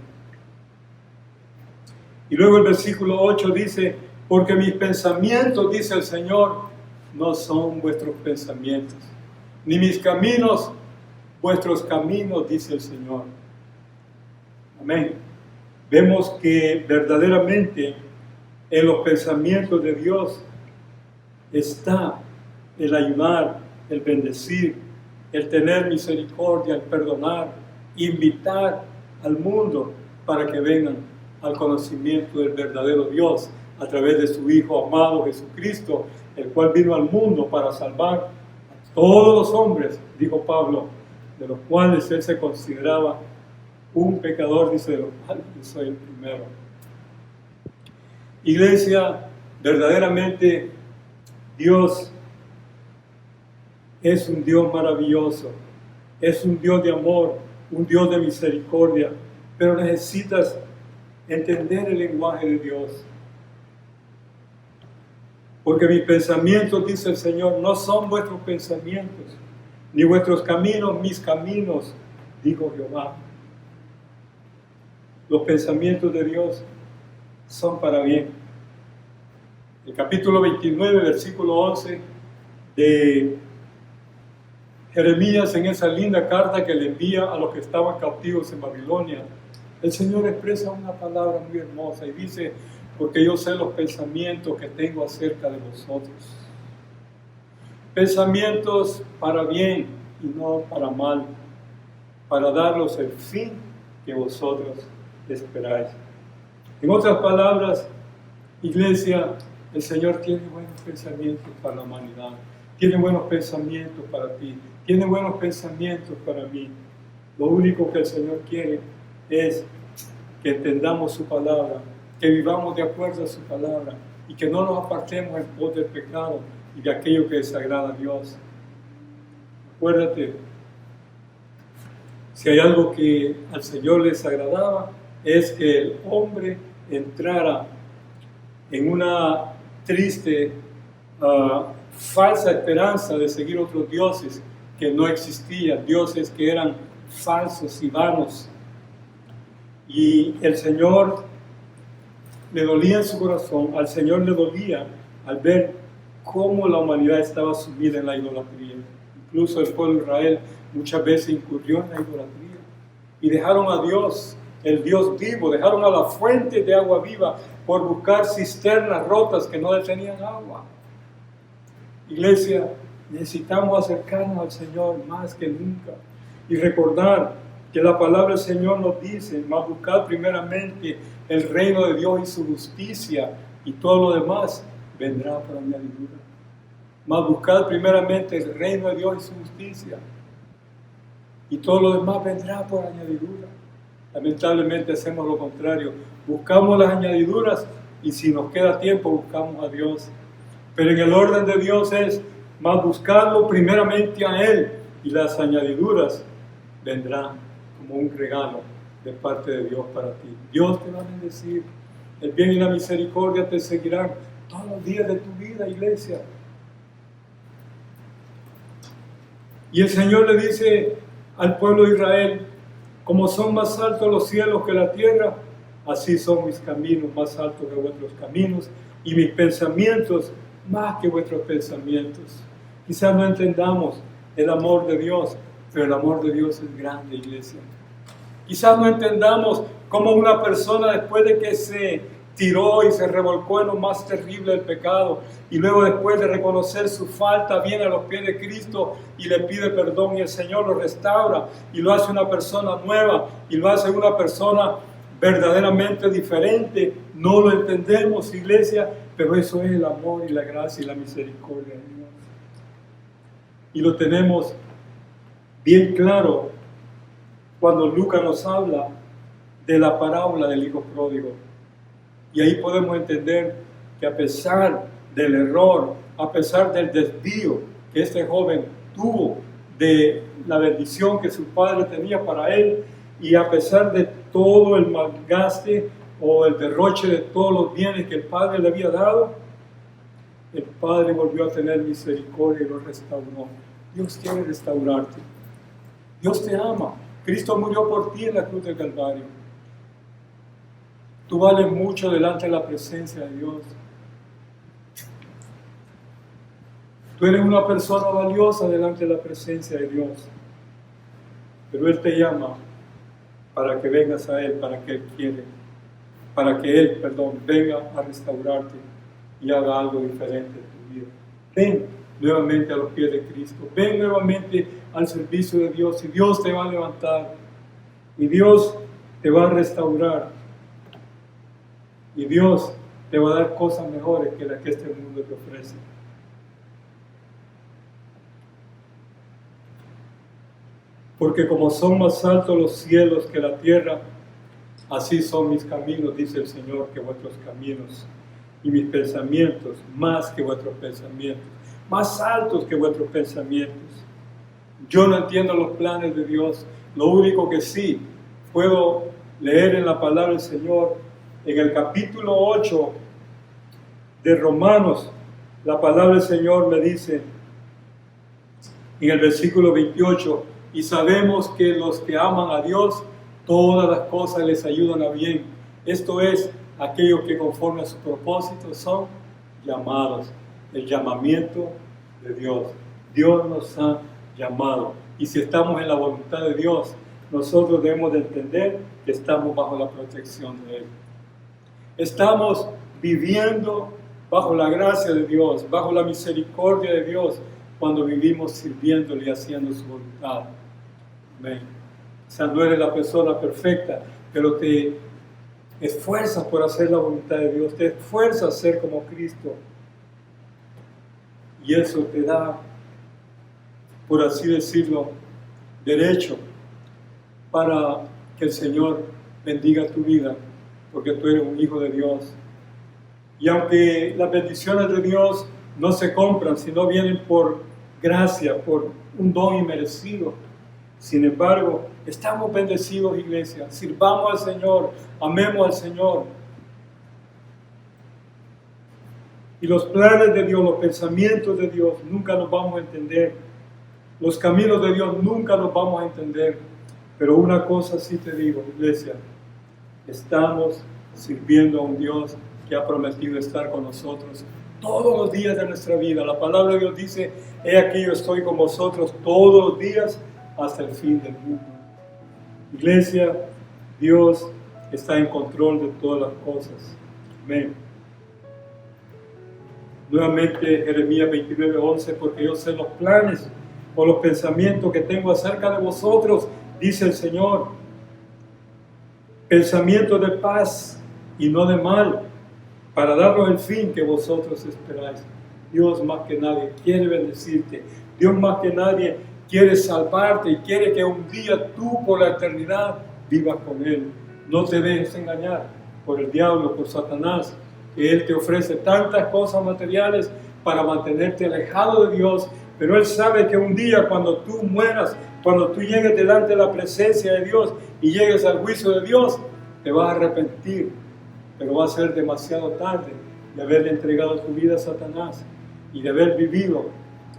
Y luego el versículo 8 dice, porque mis pensamientos, dice el Señor, no son vuestros pensamientos, ni mis caminos vuestros caminos, dice el Señor. Amén. Vemos que verdaderamente en los pensamientos de Dios está el ayudar, el bendecir, el tener misericordia, el perdonar, invitar al mundo para que vengan al conocimiento del verdadero Dios a través de su Hijo amado Jesucristo, el cual vino al mundo para salvar a todos los hombres, dijo Pablo, de los cuales él se consideraba un pecador, dice, de los cuales yo soy el primero. Iglesia, verdaderamente Dios es un Dios maravilloso, es un Dios de amor, un Dios de misericordia, pero necesitas entender el lenguaje de Dios. Porque mis pensamientos, dice el Señor, no son vuestros pensamientos, ni vuestros caminos, mis caminos, dijo Jehová. Los pensamientos de Dios son para bien. El capítulo 29, versículo 11 de Jeremías, en esa linda carta que le envía a los que estaban cautivos en Babilonia, el Señor expresa una palabra muy hermosa y dice, porque yo sé los pensamientos que tengo acerca de vosotros. Pensamientos para bien y no para mal, para daros el fin que vosotros esperáis. En otras palabras, iglesia, el Señor tiene buenos pensamientos para la humanidad, tiene buenos pensamientos para ti, tiene buenos pensamientos para mí. Lo único que el Señor quiere es que entendamos su palabra, que vivamos de acuerdo a su palabra y que no nos apartemos en pos del pecado y de aquello que desagrada a Dios. Acuérdate, si hay algo que al Señor les agradaba, es que el hombre entrara en una triste, falsa esperanza de seguir otros dioses que no existían, dioses que eran falsos y vanos. Y el Señor le dolía en su corazón, al Señor le dolía al ver cómo la humanidad estaba sumida en la idolatría. Incluso el pueblo de Israel muchas veces incurrió en la idolatría y dejaron a Dios, el Dios vivo, dejaron a la fuente de agua viva por buscar cisternas rotas que no detenían agua. Iglesia, necesitamos acercarnos al Señor más que nunca y recordar que la palabra del Señor nos dice, mas buscad primeramente el reino de Dios y su justicia, y todo lo demás vendrá por añadidura. Mas buscad primeramente el reino de Dios y su justicia, y todo lo demás vendrá por añadidura. Lamentablemente hacemos lo contrario, buscamos las añadiduras y si nos queda tiempo buscamos a Dios. Pero en el orden de Dios es, mas buscarlo primeramente a Él, y las añadiduras vendrán como un regalo de parte de Dios para ti. Dios te va a bendecir. El bien y la misericordia te seguirán todos los días de tu vida, iglesia. Y el Señor le dice al pueblo de Israel, como son más altos los cielos que la tierra, así son mis caminos más altos que vuestros caminos y mis pensamientos más que vuestros pensamientos. Quizás no entendamos el amor de Dios, pero el amor de Dios es grande, iglesia. Quizás no entendamos cómo una persona, después de que se tiró y se revolcó en lo más terrible del pecado, y luego después de reconocer su falta, viene a los pies de Cristo y le pide perdón, y el Señor lo restaura y lo hace una persona nueva y lo hace una persona verdaderamente diferente. No lo entendemos, iglesia, pero eso es el amor y la gracia y la misericordia de Dios. Y lo tenemos bien claro cuando Lucas nos habla de la parábola del hijo pródigo. Y ahí podemos entender que a pesar del error, a pesar del desvío que este joven tuvo de la bendición que su padre tenía para él, y a pesar de todo el malgaste o el derroche de todos los bienes que el padre le había dado, el padre volvió a tener misericordia y lo restauró. Dios quiere restaurarte. Dios te ama. Cristo murió por ti en la cruz del Calvario. Tú vales mucho delante de la presencia de Dios. Tú eres una persona valiosa delante de la presencia de Dios. Pero Él te llama para que vengas a Él, para que Él quiere, para que Él, venga a restaurarte y haga algo diferente en tu vida. Ven nuevamente a los pies de Cristo. Ven nuevamente al servicio de Dios y Dios te va a levantar y Dios te va a restaurar y Dios te va a dar cosas mejores que las que este mundo te ofrece. Porque como son más altos los cielos que la tierra, así son mis caminos, dice el Señor, que vuestros caminos, y mis pensamientos más que vuestros pensamientos, más altos que vuestros pensamientos. Yo no entiendo los planes de Dios. Lo único que sí puedo leer en la palabra del Señor, en el capítulo 8 de Romanos, la palabra del Señor me dice, en el versículo 28, y sabemos que los que aman a Dios, todas las cosas les ayudan a bien. Esto es, aquellos que conforme a su propósito son llamados. El llamamiento de Dios. Dios nos ha llamado. Y si estamos en la voluntad de Dios, nosotros debemos de entender que estamos bajo la protección de Él. Estamos viviendo bajo la gracia de Dios, bajo la misericordia de Dios, cuando vivimos sirviéndole y haciendo su voluntad. Amén. O sea, no eres la persona perfecta, pero te esfuerzas por hacer la voluntad de Dios, te esfuerzas a ser como Cristo. Y eso te da, por así decirlo, derecho para que el Señor bendiga tu vida, porque tú eres un hijo de Dios. Y aunque las bendiciones de Dios no se compran, sino vienen por gracia, por un don inmerecido, sin embargo, estamos bendecidos, iglesia. Sirvamos al Señor, amemos al Señor. Y los planes de Dios, los pensamientos de Dios, nunca los vamos a entender. Los caminos de Dios nunca los vamos a entender. Pero una cosa sí te digo, iglesia, estamos sirviendo a un Dios que ha prometido estar con nosotros todos los días de nuestra vida. La palabra de Dios dice, he aquí yo estoy con vosotros todos los días hasta el fin del mundo. Iglesia, Dios está en control de todas las cosas. Amén. Nuevamente Jeremías 29:11, porque yo sé los planes o los pensamientos que tengo acerca de vosotros, dice el Señor. Pensamientos de paz y no de mal, para daros el fin que vosotros esperáis. Dios más que nadie quiere bendecirte. Dios más que nadie quiere salvarte y quiere que un día tú por la eternidad vivas con Él. No te dejes engañar por el diablo, por Satanás, que Él te ofrece tantas cosas materiales para mantenerte alejado de Dios, pero Él sabe que un día cuando tú mueras, cuando tú llegues delante de la presencia de Dios y llegues al juicio de Dios, te vas a arrepentir, pero va a ser demasiado tarde de haberle entregado tu vida a Satanás y de haber vivido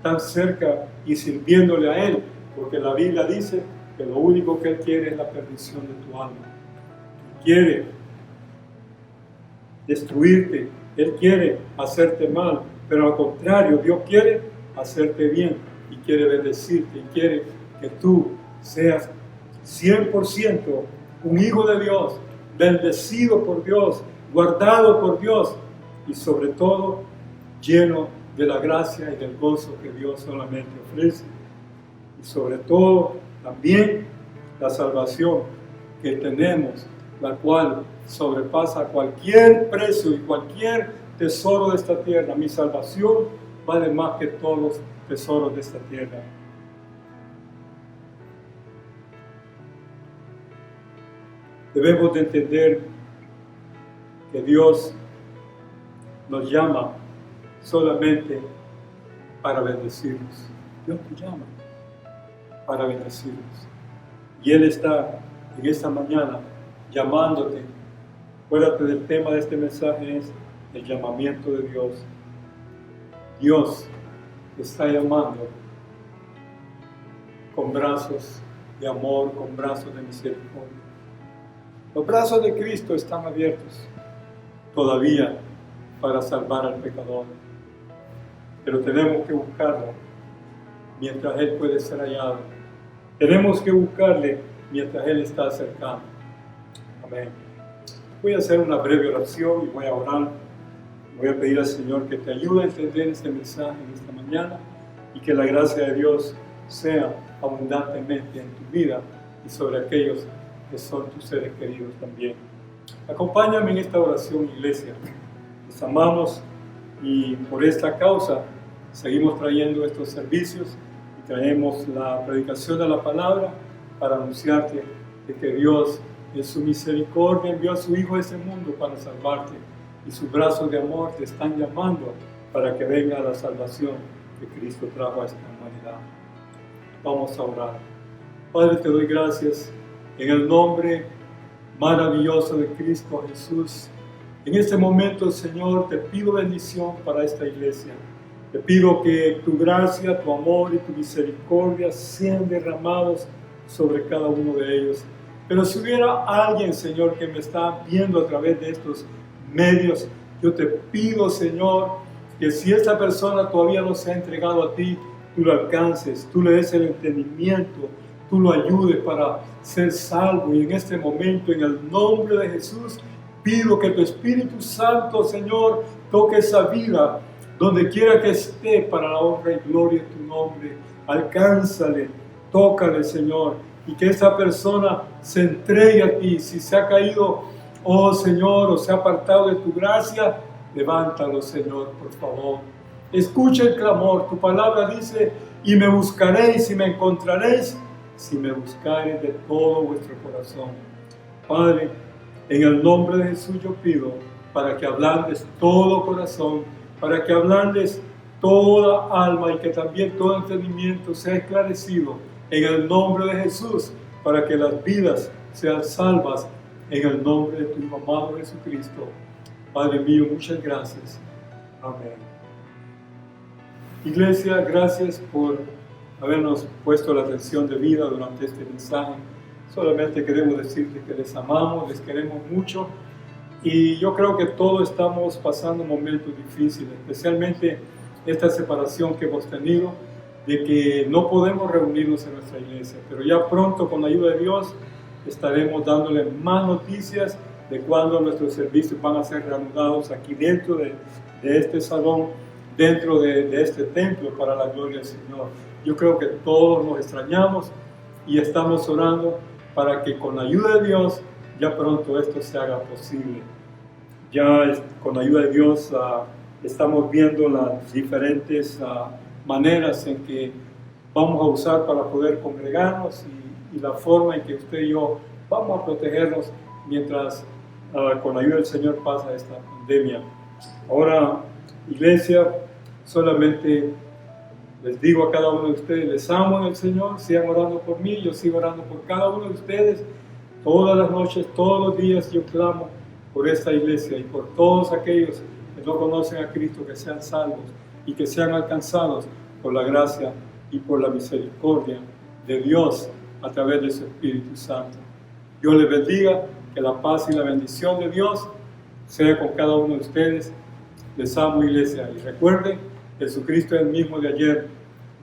estar cerca y sirviéndole a Él, porque la Biblia dice que lo único que Él quiere es la perdición de tu alma. Él quiere destruirte, Él quiere hacerte mal, pero al contrario, Dios quiere hacerte bien y quiere bendecirte y quiere que tú seas 100% un hijo de Dios, bendecido por Dios, guardado por Dios y sobre todo lleno de la gracia y del gozo que Dios solamente ofrece. Y sobre todo también la salvación que tenemos, la cual sobrepasa cualquier precio y cualquier tesoro de esta tierra. Mi salvación vale más que todos los tesoros de esta tierra. Debemos de entender que Dios nos llama solamente para bendecirnos. Dios te llama para bendecirnos. Y Él está en esta mañana llamándote. Acuérdate del tema de este mensaje, es el llamamiento de Dios. Dios te está llamando con brazos de amor, con brazos de misericordia. Los brazos de Cristo están abiertos todavía para salvar al pecador. Pero tenemos que buscarlo mientras Él puede ser hallado. Tenemos que buscarle mientras Él está cercano. Amén. Voy a hacer una breve oración y voy a orar. Voy a pedir al Señor que te ayude a entender este mensaje en esta mañana y que la gracia de Dios sea abundantemente en tu vida y sobre aquellos que son tus seres queridos también. Acompáñame en esta oración, iglesia. Les amamos y por esta causa seguimos trayendo estos servicios y traemos la predicación de la palabra para anunciarte de que Dios en su misericordia envió a su Hijo a este mundo para salvarte y sus brazos de amor te están llamando para que venga la salvación que Cristo trajo a esta humanidad. Vamos a orar. Padre, te doy gracias en el nombre maravilloso de Cristo Jesús. En este momento, Señor, te pido bendición para esta iglesia. Te pido que tu gracia, tu amor y tu misericordia sean derramados sobre cada uno de ellos. Pero si hubiera alguien, Señor, que me está viendo a través de estos medios, yo te pido, Señor, que si esta persona todavía no se ha entregado a ti, tú lo alcances, tú le des el entendimiento, tú lo ayudes para ser salvo. Y en este momento, en el nombre de Jesús, pido que tu Espíritu Santo, Señor, toque esa vida donde quiera que esté para la honra y gloria de tu nombre. Alcánzale, tócale, Señor, y que esa persona se entregue a ti. Si se ha caído, oh Señor, o se ha apartado de tu gracia, levántalo, Señor, por favor. Escucha el clamor. Tu palabra dice: y me buscaréis y me encontraréis si me buscareis de todo vuestro corazón. Padre, en el nombre de Jesús yo pido para que ablandes todo corazón, para que ablandes toda alma y que también todo entendimiento sea esclarecido en el nombre de Jesús, para que las vidas sean salvas en el nombre de tu Hijo amado Jesucristo. Padre mío, muchas gracias. Amén. Iglesia, gracias por habernos puesto la atención de vida durante este mensaje. Solamente queremos decirles que les amamos, les queremos mucho y yo creo que todos estamos pasando momentos difíciles, especialmente esta separación que hemos tenido, de que no podemos reunirnos en nuestra iglesia, pero ya pronto con la ayuda de Dios estaremos dándole más noticias de cuándo nuestros servicios van a ser reanudados aquí dentro de este salón, dentro de este templo, para la gloria del Señor. Yo creo que todos nos extrañamos y estamos orando para que con la ayuda de Dios ya pronto esto se haga posible. Ya con la ayuda de Dios estamos viendo las diferentes maneras en que vamos a usar para poder congregarnos y la forma en que usted y yo vamos a protegernos mientras con la ayuda del Señor pasa esta pandemia. Ahora, iglesia, solamente les digo a cada uno de ustedes, les amo en el Señor, sigan orando por mí, yo sigo orando por cada uno de ustedes. Todas las noches, todos los días yo clamo por esta iglesia y por todos aquellos que no conocen a Cristo, que sean salvos y que sean alcanzados por la gracia y por la misericordia de Dios a través de su Espíritu Santo. Dios les bendiga, que la paz y la bendición de Dios sea con cada uno de ustedes. Les amo, iglesia, y recuerden, Jesucristo es el mismo de ayer,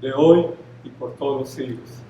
de hoy y por todos los siglos.